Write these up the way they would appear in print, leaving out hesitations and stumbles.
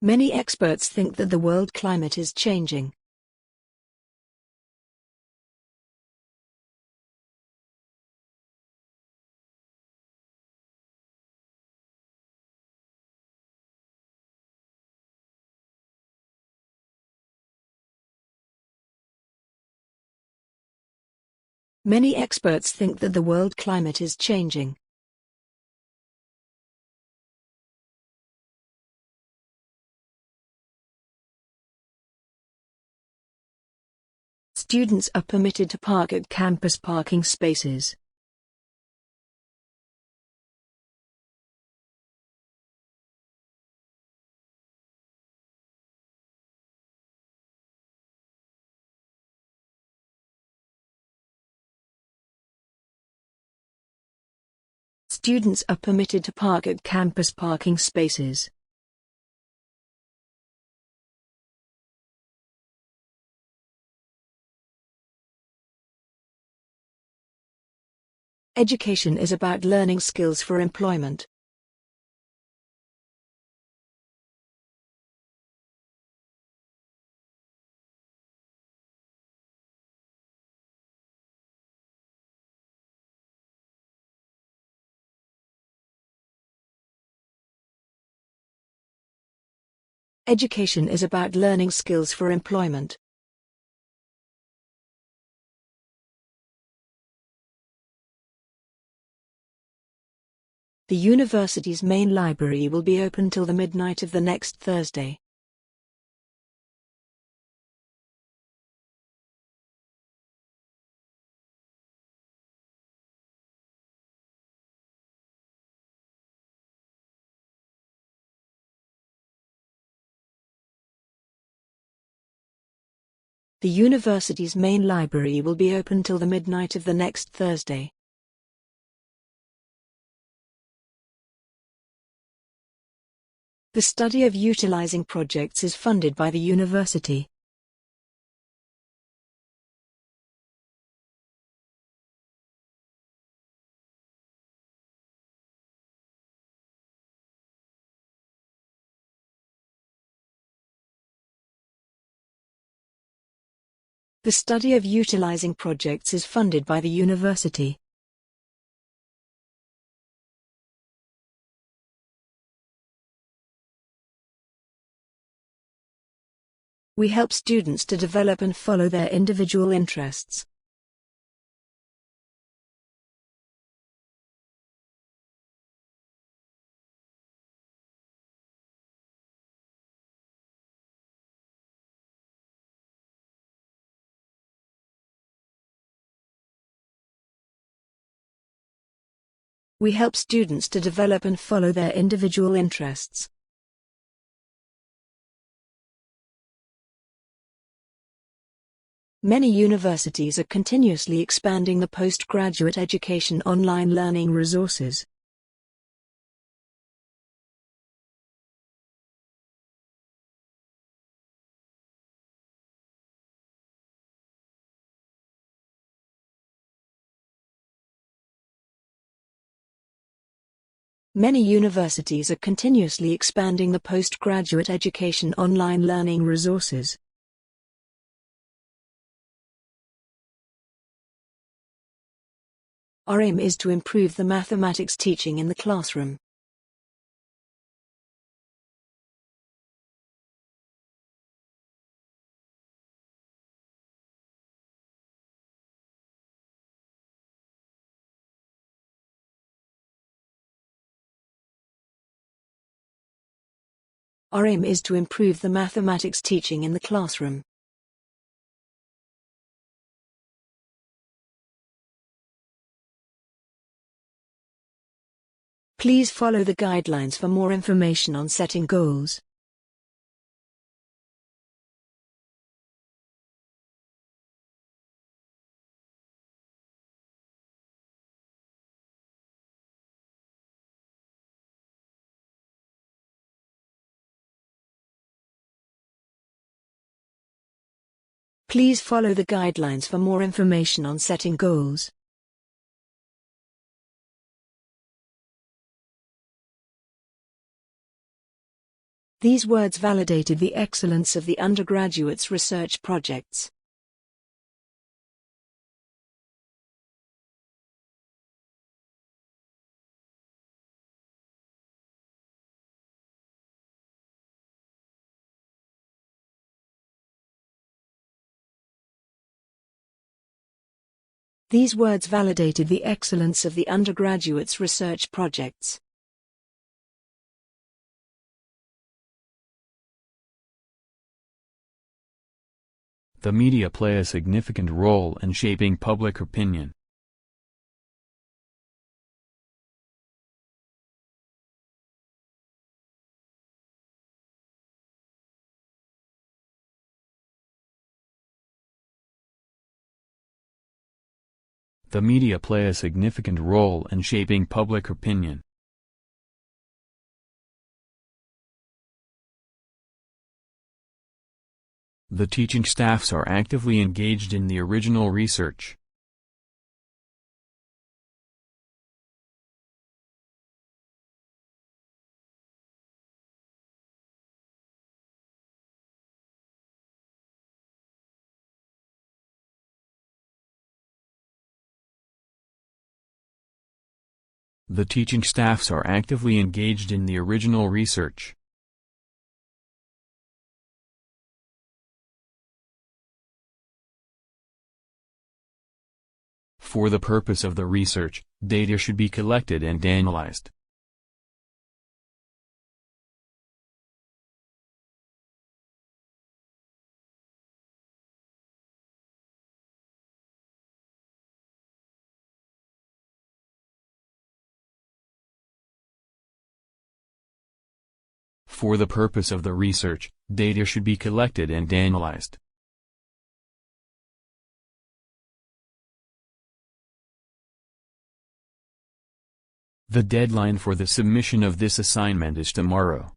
Many experts think that the world climate is changing. Many experts think that the world climate is changing. Students are permitted to park at campus parking spaces. Students are permitted to park at campus parking spaces. Education is about learning skills for employment. Education is about learning skills for employment. The university's main library will be open till the midnight of the next Thursday. The university's main library will be open till the midnight of the next Thursday. The study of utilizing projects is funded by the university. The study of utilizing projects is funded by the university. We help students to develop and follow their individual interests. We help students to develop and follow their individual interests. Many universities are continuously expanding the postgraduate education online learning resources. Many universities are continuously expanding the postgraduate education online learning resources. Our aim is to improve the mathematics teaching in the classroom. Our aim is to improve the mathematics teaching in the classroom. Please follow the guidelines for more information on setting goals. Please follow the guidelines for more information on setting goals. These words validated the excellence of the undergraduates' research projects. These words validated the excellence of the undergraduates' research projects. The media play a significant role in shaping public opinion. The media play a significant role in shaping public opinion. The teaching staffs are actively engaged in the original research. The teaching staffs are actively engaged in the original research. For the purpose of the research, data should be collected and analyzed. For the purpose of the research, data should be collected and analyzed. The deadline for the submission of this assignment is tomorrow.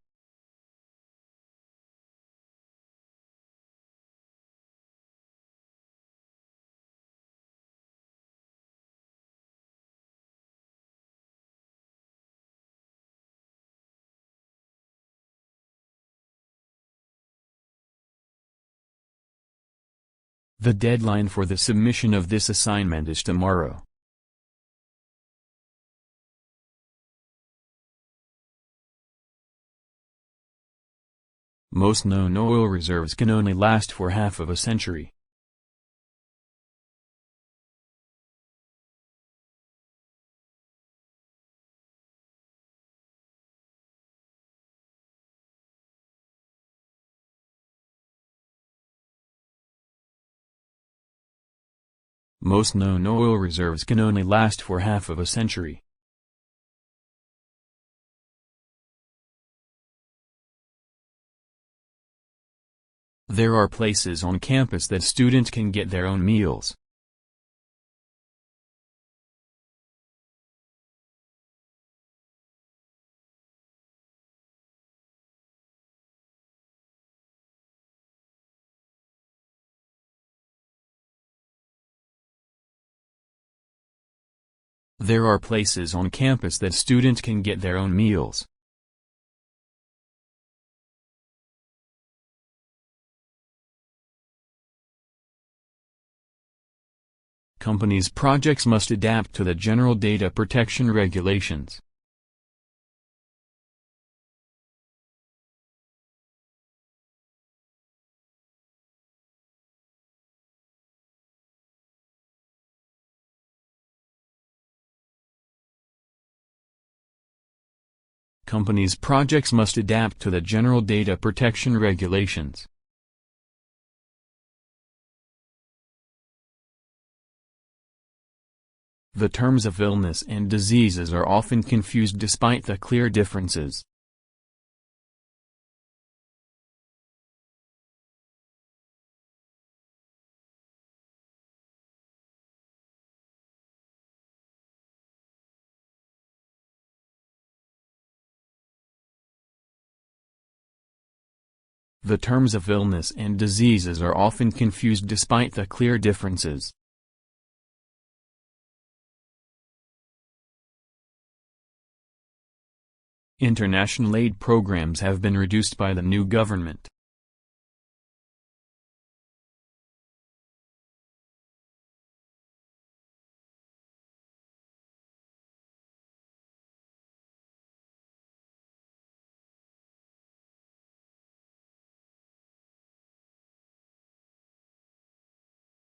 The deadline for the submission of this assignment is tomorrow. Most known oil reserves can only last for half of a century. Most known oil reserves can only last for half of a century. There are places on campus that students can get their own meals. There are places on campus that students can get their own meals. Companies' projects must adapt to the general data protection regulations. Companies' projects must adapt to the general data protection regulations. The terms of illness and diseases are often confused despite the clear differences. The terms of illness and diseases are often confused despite the clear differences. International aid programs have been reduced by the new government.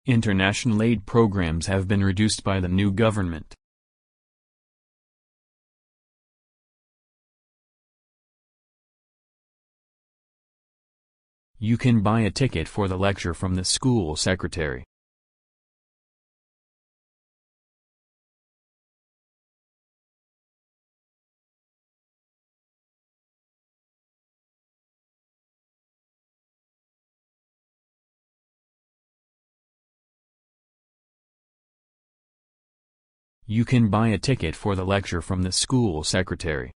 International aid programs have been reduced by the new government. You can buy a ticket for the lecture from the school secretary. You can buy a ticket for the lecture from the school secretary.